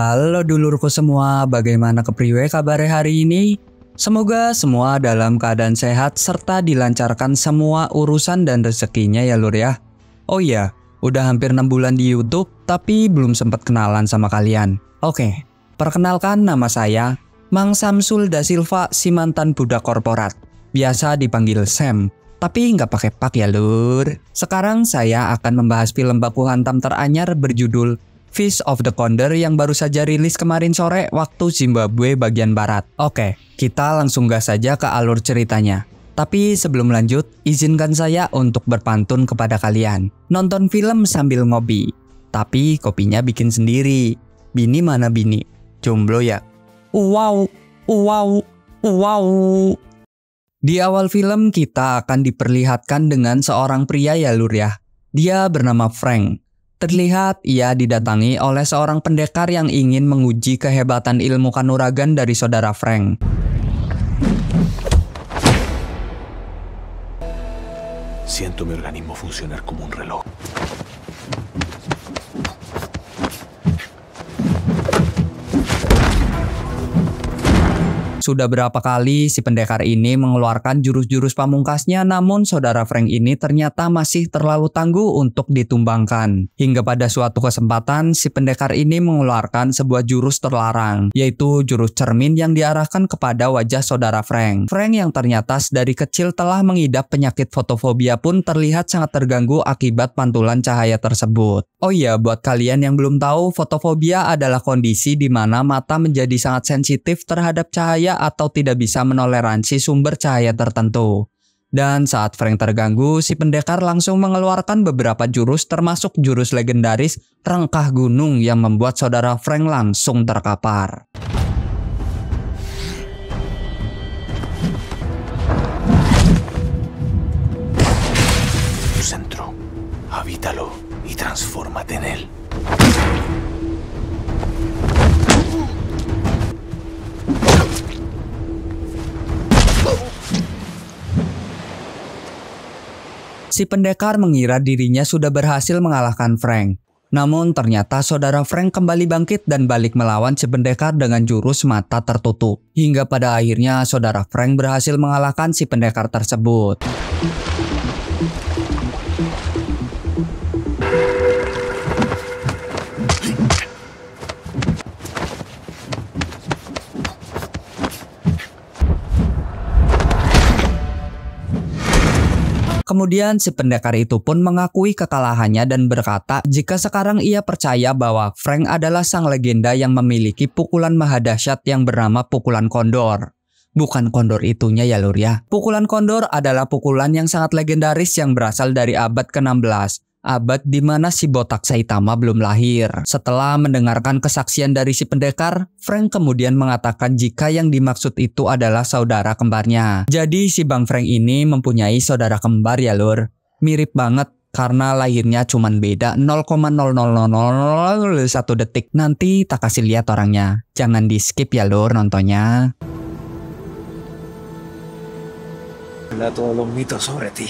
Halo dulurku semua, bagaimana kepriwe kabar hari ini? Semoga semua dalam keadaan sehat serta dilancarkan semua urusan dan rezekinya ya lur ya. Oh iya, udah hampir 6 bulan di YouTube tapi belum sempat kenalan sama kalian. Oke, perkenalkan nama saya Mang Samsul Da Silva, si mantan budak korporat. Biasa dipanggil Sam, tapi nggak pakai pak ya lur. Sekarang saya akan membahas film baku hantam teranyar berjudul Fist of the Condor yang baru saja rilis kemarin sore waktu Zimbabwe bagian barat. Oke, kita langsung gas saja ke alur ceritanya. Tapi sebelum lanjut, izinkan saya untuk berpantun kepada kalian. Nonton film sambil ngopi, tapi kopinya bikin sendiri. Bini mana bini? Jomblo ya? Wow, wow, wow. Di awal film kita akan diperlihatkan dengan seorang pria ya lur ya. Dia bernama Frank. Terlihat ia didatangi oleh seorang pendekar yang ingin menguji kehebatan ilmu kanuragan dari saudara Frank. Siento mi organismo funcionar como un reloj. Sudah berapa kali si pendekar ini mengeluarkan jurus-jurus pamungkasnya, namun saudara Frank ini ternyata masih terlalu tangguh untuk ditumbangkan. Hingga pada suatu kesempatan, si pendekar ini mengeluarkan sebuah jurus terlarang, yaitu jurus cermin yang diarahkan kepada wajah saudara Frank. Frank yang ternyata dari kecil telah mengidap penyakit fotofobia pun terlihat sangat terganggu akibat pantulan cahaya tersebut. Oh iya, buat kalian yang belum tahu, fotofobia adalah kondisi di mana mata menjadi sangat sensitif terhadap cahaya atau tidak bisa menoleransi sumber cahaya tertentu. Dan saat Frank terganggu, si pendekar langsung mengeluarkan beberapa jurus termasuk jurus legendaris Rengkah Gunung yang membuat saudara Frank langsung terkapar. Tu centro, habítalo y transfórmate en él. Si pendekar mengira dirinya sudah berhasil mengalahkan Frank. Namun ternyata saudara Frank kembali bangkit dan balik melawan si pendekar dengan jurus mata tertutup. Hingga pada akhirnya saudara Frank berhasil mengalahkan si pendekar tersebut. Kemudian si pendekar itu pun mengakui kekalahannya dan berkata jika sekarang ia percaya bahwa Frank adalah sang legenda yang memiliki pukulan maha dahsyat yang bernama pukulan kondor. Bukan kondor itunya ya lur ya. Pukulan kondor adalah pukulan yang sangat legendaris yang berasal dari abad ke-16. Abad di mana si botak Saitama belum lahir. Setelah mendengarkan kesaksian dari si pendekar, Frank kemudian mengatakan jika yang dimaksud itu adalah saudara kembarnya. Jadi si Bang Frank ini mempunyai saudara kembar ya lur. Mirip banget karena lahirnya cuman beda 0,00001 detik. Nanti tak kasih lihat orangnya. Jangan di skip ya lur nontonnya. Todos los mitos sobre ti.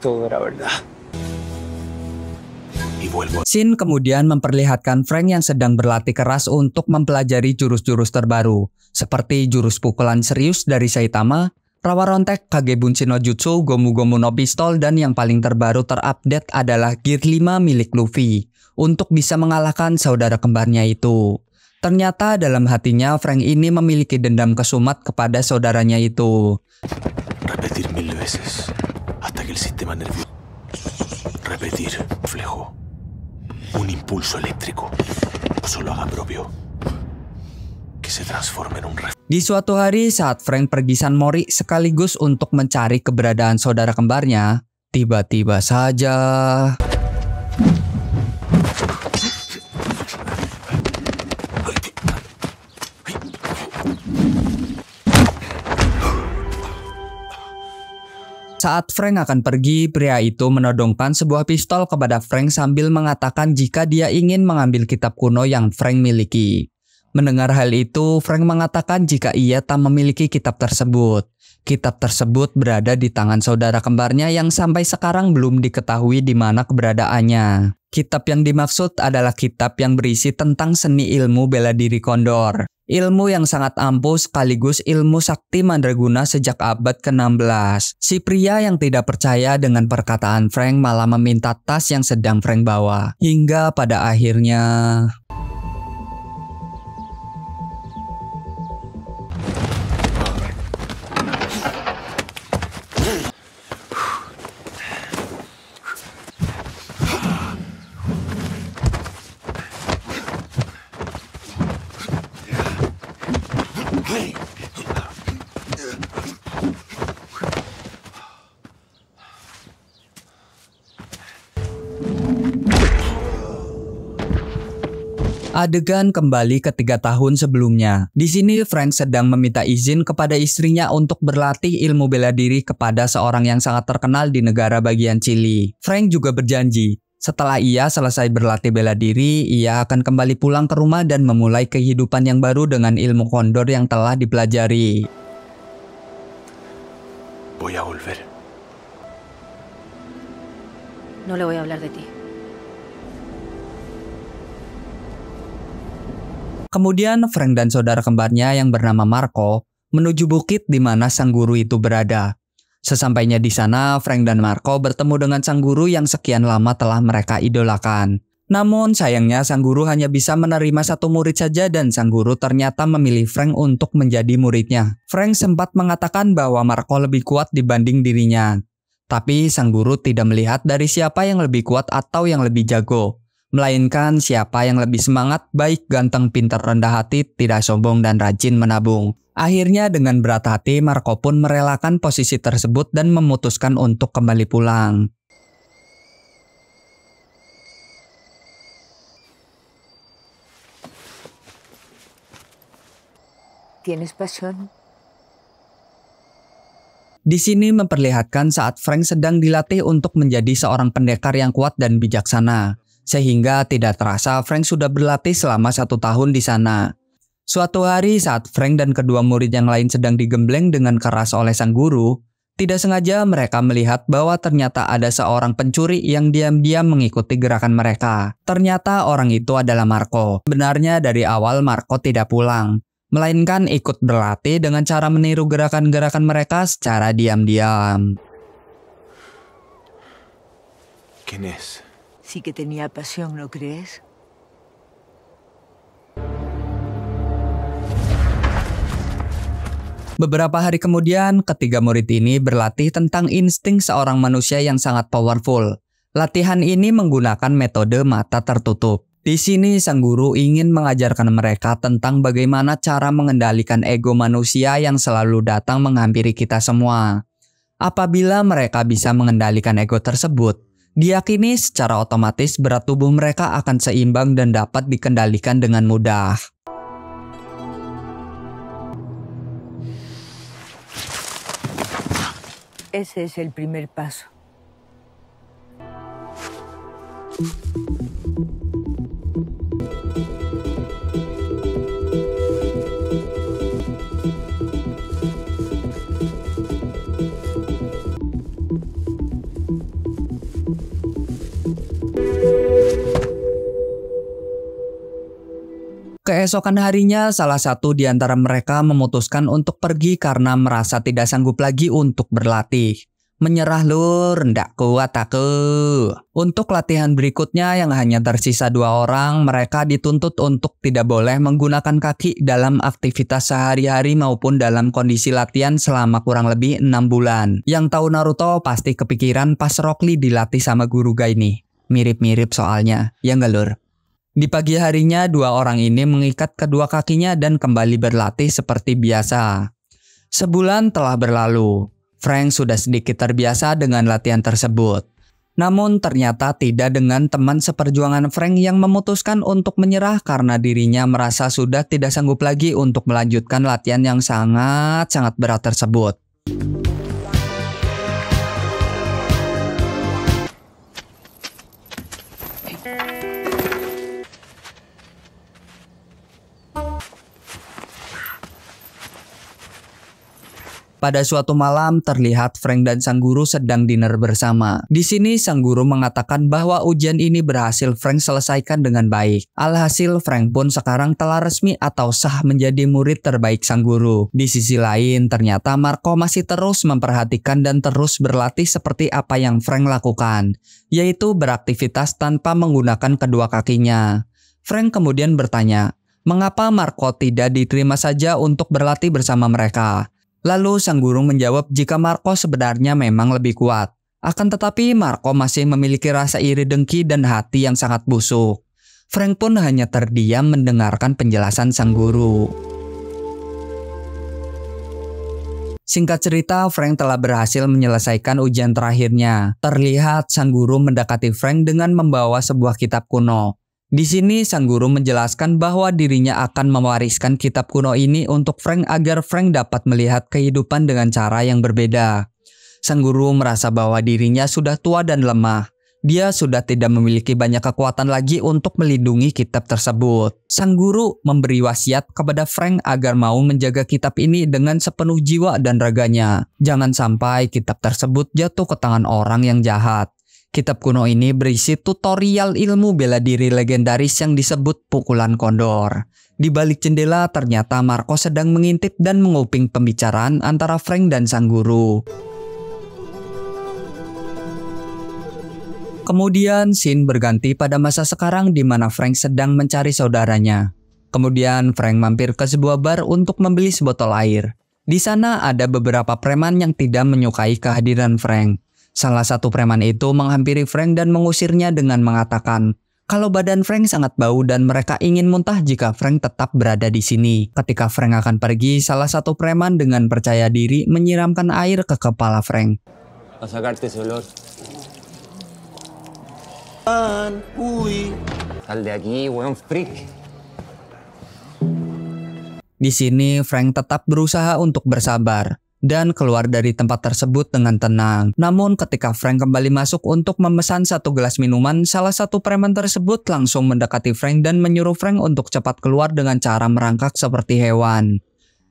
Todo era verdad. Shin kemudian memperlihatkan Frank yang sedang berlatih keras untuk mempelajari jurus-jurus terbaru, seperti jurus pukulan serius dari Saitama, Rawa Rontek, Kage Bunshin no Jutsu, Gomu Gomu no Pistol, dan yang paling terbaru terupdate adalah Gear 5 milik Luffy, untuk bisa mengalahkan saudara kembarnya itu. Ternyata dalam hatinya Frank ini memiliki dendam kesumat kepada saudaranya itu. Repetir 1000 veces, hasta que el sistema nervioso. Repetir, reflejo. Un impulso eléctrico, solo haga propio, que se transforme en un reflejo. Di suatu hari saat Frank pergi San Mori sekaligus untuk mencari keberadaan saudara kembarnya, tiba-tiba saja saat Frank akan pergi, pria itu menodongkan sebuah pistol kepada Frank sambil mengatakan jika dia ingin mengambil kitab kuno yang Frank miliki. Mendengar hal itu, Frank mengatakan jika ia tak memiliki kitab tersebut. Kitab tersebut berada di tangan saudara kembarnya yang sampai sekarang belum diketahui di mana keberadaannya. Kitab yang dimaksud adalah kitab yang berisi tentang seni ilmu bela diri kondor. Ilmu yang sangat ampuh sekaligus ilmu sakti mandraguna sejak abad ke-16. Si pria yang tidak percaya dengan perkataan Frank malah meminta tas yang sedang Frank bawa. Hingga pada akhirnya... Adegan kembali ke 3 tahun sebelumnya. Di sini Frank sedang meminta izin kepada istrinya untuk berlatih ilmu bela diri kepada seorang yang sangat terkenal di negara bagian Chili. Frank juga berjanji, setelah ia selesai berlatih bela diri, ia akan kembali pulang ke rumah dan memulai kehidupan yang baru dengan ilmu kondor yang telah dipelajari. Voy a volver. No le voy a hablar de ti. Kemudian Frank dan saudara kembarnya yang bernama Marco menuju bukit di mana sang guru itu berada. Sesampainya di sana, Frank dan Marco bertemu dengan sang guru yang sekian lama telah mereka idolakan. Namun sayangnya sang guru hanya bisa menerima satu murid saja dan sang guru ternyata memilih Frank untuk menjadi muridnya. Frank sempat mengatakan bahwa Marco lebih kuat dibanding dirinya. Tapi sang guru tidak melihat dari siapa yang lebih kuat atau yang lebih jago, melainkan siapa yang lebih semangat, baik, ganteng, pintar, rendah hati, tidak sombong, dan rajin menabung. Akhirnya dengan berat hati, Marco pun merelakan posisi tersebut dan memutuskan untuk kembali pulang. ¿Tienes pasión? Di sini memperlihatkan saat Frank sedang dilatih untuk menjadi seorang pendekar yang kuat dan bijaksana. Sehingga tidak terasa Frank sudah berlatih selama 1 tahun di sana. Suatu hari saat Frank dan kedua murid yang lain sedang digembleng dengan keras oleh sang guru, tidak sengaja mereka melihat bahwa ternyata ada seorang pencuri yang diam-diam mengikuti gerakan mereka. Ternyata orang itu adalah Marco. Benarnya dari awal Marco tidak pulang, melainkan ikut berlatih dengan cara meniru gerakan-gerakan mereka secara diam-diam. ¿Quién es? Sí que tenía pasión, ¿no crees? Beberapa hari kemudian, ketiga murid ini berlatih tentang insting seorang manusia yang sangat powerful. Latihan ini menggunakan metode mata tertutup. Di sini sang guru ingin mengajarkan mereka tentang bagaimana cara mengendalikan ego manusia yang selalu datang menghampiri kita semua. Apabila mereka bisa mengendalikan ego tersebut, diyakini secara otomatis berat tubuh mereka akan seimbang dan dapat dikendalikan dengan mudah. Ese es el primer paso. Keesokan harinya, salah satu di antara mereka memutuskan untuk pergi karena merasa tidak sanggup lagi untuk berlatih. Menyerah lur, ndak kuat aku. Untuk latihan berikutnya yang hanya tersisa 2 orang, mereka dituntut untuk tidak boleh menggunakan kaki dalam aktivitas sehari-hari maupun dalam kondisi latihan selama kurang lebih 6 bulan. Yang tahu Naruto pasti kepikiran pas Rock Lee dilatih sama guru Gai nih. Mirip-mirip soalnya, ya nggak lur? Di pagi harinya, 2 orang ini mengikat kedua kakinya dan kembali berlatih seperti biasa. Sebulan telah berlalu. Frank sudah sedikit terbiasa dengan latihan tersebut. Namun ternyata tidak dengan teman seperjuangan Frank yang memutuskan untuk menyerah karena dirinya merasa sudah tidak sanggup lagi untuk melanjutkan latihan yang sangat-sangat berat tersebut. Pada suatu malam terlihat Frank dan sang guru sedang dinner bersama. Di sini sang guru mengatakan bahwa ujian ini berhasil Frank selesaikan dengan baik. Alhasil Frank pun sekarang telah resmi atau sah menjadi murid terbaik sang guru. Di sisi lain ternyata Marco masih terus memperhatikan dan terus berlatih seperti apa yang Frank lakukan, yaitu beraktivitas tanpa menggunakan kedua kakinya. Frank kemudian bertanya, mengapa Marco tidak diterima saja untuk berlatih bersama mereka? Lalu sang guru menjawab jika Marco sebenarnya memang lebih kuat. Akan tetapi Marco masih memiliki rasa iri dengki dan hati yang sangat busuk. Frank pun hanya terdiam mendengarkan penjelasan sang guru. Singkat cerita, Frank telah berhasil menyelesaikan ujian terakhirnya. Terlihat sang guru mendekati Frank dengan membawa sebuah kitab kuno. Di sini sang guru menjelaskan bahwa dirinya akan mewariskan kitab kuno ini untuk Frank agar Frank dapat melihat kehidupan dengan cara yang berbeda. Sang guru merasa bahwa dirinya sudah tua dan lemah. Dia sudah tidak memiliki banyak kekuatan lagi untuk melindungi kitab tersebut. Sang guru memberi wasiat kepada Frank agar mau menjaga kitab ini dengan sepenuh jiwa dan raganya. Jangan sampai kitab tersebut jatuh ke tangan orang yang jahat. Kitab kuno ini berisi tutorial ilmu bela diri legendaris yang disebut Pukulan Kondor. Di balik jendela ternyata Marco sedang mengintip dan menguping pembicaraan antara Frank dan sang guru. Kemudian scene berganti pada masa sekarang di mana Frank sedang mencari saudaranya. Kemudian Frank mampir ke sebuah bar untuk membeli sebotol air. Di sana ada beberapa preman yang tidak menyukai kehadiran Frank. Salah satu preman itu menghampiri Frank dan mengusirnya dengan mengatakan kalau badan Frank sangat bau dan mereka ingin muntah jika Frank tetap berada di sini. Ketika Frank akan pergi, salah satu preman dengan percaya diri menyiramkan air ke kepala Frank. Di sini Frank tetap berusaha untuk bersabar dan keluar dari tempat tersebut dengan tenang. Namun ketika Frank kembali masuk untuk memesan satu gelas minuman, salah satu preman tersebut langsung mendekati Frank dan menyuruh Frank untuk cepat keluar dengan cara merangkak seperti hewan.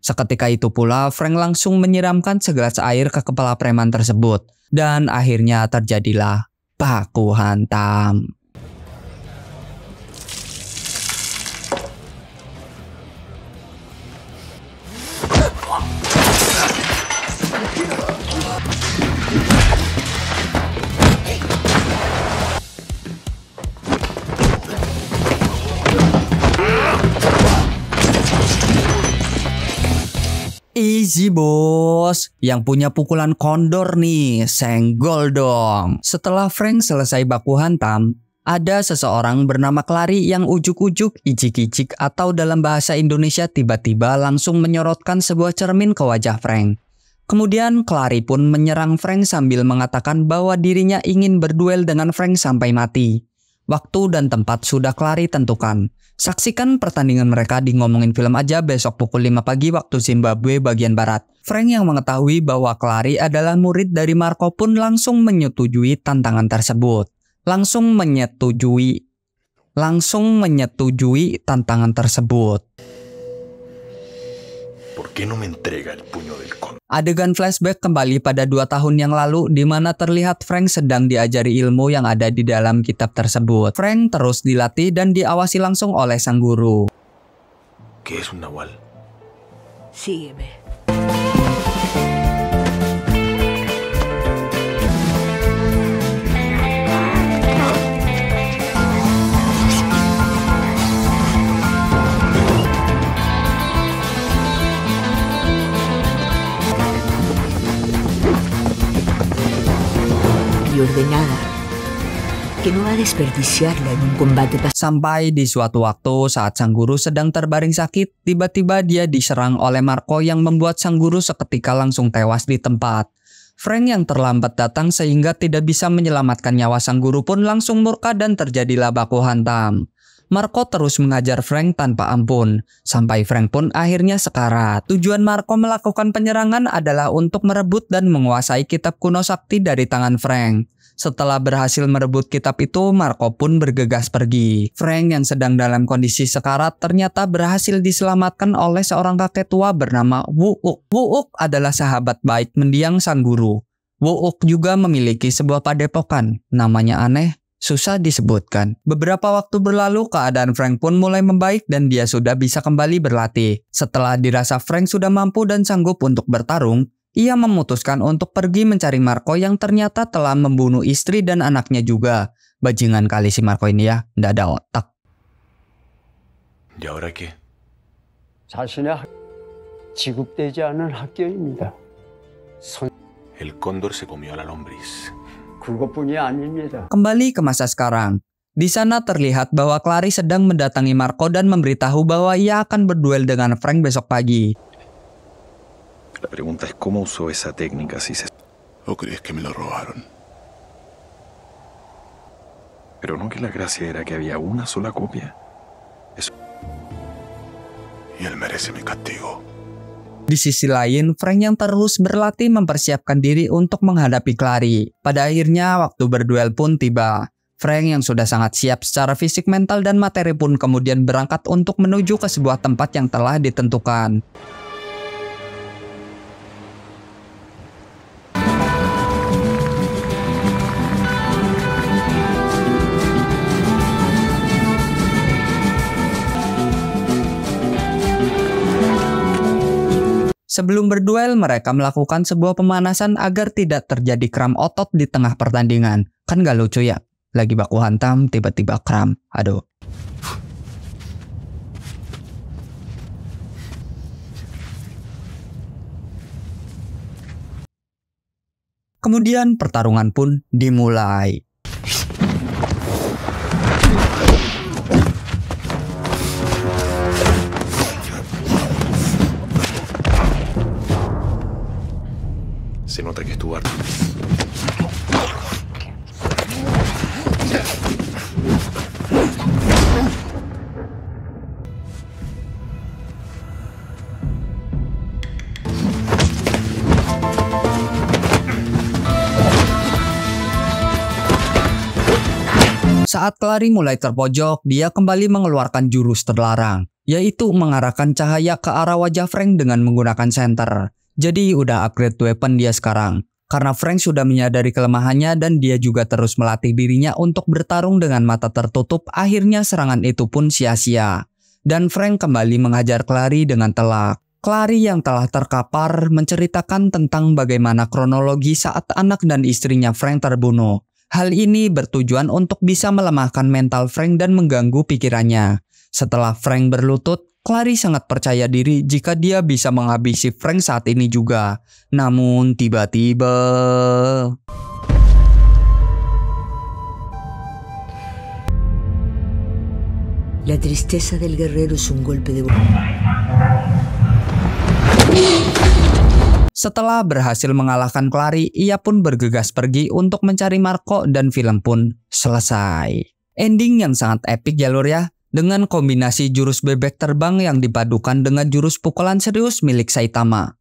Seketika itu pula Frank langsung menyiramkan segelas air ke kepala preman tersebut. Dan akhirnya terjadilah baku hantam. Easy bos, yang punya pukulan kondor nih, senggol dong. Setelah Frank selesai baku hantam, ada seseorang bernama Clary yang ujuk-ujuk, icik-icik atau dalam bahasa Indonesia tiba-tiba langsung menyorotkan sebuah cermin ke wajah Frank. Kemudian Clary pun menyerang Frank sambil mengatakan bahwa dirinya ingin berduel dengan Frank sampai mati. Waktu dan tempat sudah Clary tentukan. Saksikan pertandingan mereka di Ngomongin Film Aja besok pukul 5 pagi waktu Zimbabwe bagian barat. Frank yang mengetahui bahwa Clary adalah murid dari Marco pun langsung menyetujui tantangan tersebut. Langsung menyetujui tantangan tersebut. ¿Por qué no me entrega el puño del cóndor? Adegan flashback kembali pada 2 tahun yang lalu di mana terlihat Frank sedang diajari ilmu yang ada di dalam kitab tersebut. Frank terus dilatih dan diawasi langsung oleh sang guru. ¿Qué es un nahual? Sígueme. Ordenada, que no va a desperdiciarla en un combate. Sampai di suatu waktu saat sang guru sedang terbaring sakit, tiba-tiba dia diserang oleh Marco yang membuat sang guru seketika langsung tewas di tempat. Frank yang terlambat datang sehingga tidak bisa menyelamatkan nyawa sang guru pun langsung murka dan terjadilah baku hantam. Marco terus mengajar Frank tanpa ampun, sampai Frank pun akhirnya sekarat. Tujuan Marco melakukan penyerangan adalah untuk merebut dan menguasai kitab kuno sakti dari tangan Frank. Setelah berhasil merebut kitab itu, Marco pun bergegas pergi. Frank yang sedang dalam kondisi sekarat ternyata berhasil diselamatkan oleh seorang kakek tua bernama Wu-uk. Wu-uk adalah sahabat baik mendiang sang guru. Wu-uk juga memiliki sebuah padepokan, namanya aneh, susah disebutkan. Beberapa waktu berlalu, keadaan Frank pun mulai membaik dan dia sudah bisa kembali berlatih. Setelah dirasa Frank sudah mampu dan sanggup untuk bertarung, ia memutuskan untuk pergi mencari Marco yang ternyata telah membunuh istri dan anaknya juga. Bajingan kali si Marco ini ya, nggak ada otak. ¿Y ahora qué? 자신의 지급되지 않은 학교입니다. El cóndor se comió a la lombriz. 그것뿐이 아닙니다. Kembali ke masa sekarang. Di sana terlihat bahwa Clary sedang mendatangi Marco dan memberitahu bahwa ia akan berduel dengan Frank besok pagi. La pregunta es cómo usó esa técnica si se... ¿O crees que me lo robaron? Pero no que la gracia era que había una sola copia. Eso... Y él merece mi castigo. Di sisi lain, Frank yang terus berlatih mempersiapkan diri untuk menghadapi Clary. Pada akhirnya, waktu berduel pun tiba. Frank yang sudah sangat siap secara fisik, mental, dan materi pun kemudian berangkat untuk menuju ke sebuah tempat yang telah ditentukan. Sebelum berduel, mereka melakukan sebuah pemanasan agar tidak terjadi kram otot di tengah pertandingan. Kan gak lucu ya? Lagi baku hantam, tiba-tiba kram. Aduh. Kemudian pertarungan pun dimulai. Se nota que estuvo harto. Saat Clary mulai terpojok, dia kembali mengeluarkan jurus terlarang, yaitu mengarahkan cahaya ke arah wajah Frank dengan menggunakan senter. Jadi udah upgrade weapon dia sekarang. Karena Frank sudah menyadari kelemahannya dan dia juga terus melatih dirinya untuk bertarung dengan mata tertutup, akhirnya serangan itu pun sia-sia. Dan Frank kembali menghajar Clary dengan telak. Clary yang telah terkapar menceritakan tentang bagaimana kronologi saat anak dan istrinya Frank terbunuh. Hal ini bertujuan untuk bisa melemahkan mental Frank dan mengganggu pikirannya. Setelah Frank berlutut, Clary sangat percaya diri jika dia bisa menghabisi Frank saat ini juga. Namun tiba-tiba... La tristeza del guerrero es un golpe de... Setelah berhasil mengalahkan Clary, ia pun bergegas pergi untuk mencari Marco dan film pun selesai. Ending yang sangat epik ya lur ya. Dengan kombinasi jurus bebek terbang yang dipadukan dengan jurus pukulan serius milik Saitama.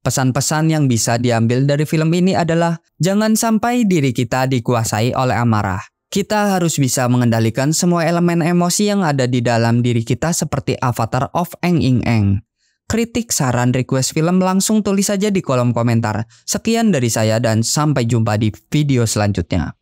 Pesan-pesan yang bisa diambil dari film ini adalah jangan sampai diri kita dikuasai oleh amarah. Kita harus bisa mengendalikan semua elemen emosi yang ada di dalam diri kita seperti Avatar of Aang Ing Eng. Kritik, saran, request film langsung tulis saja di kolom komentar. Sekian dari saya dan sampai jumpa di video selanjutnya.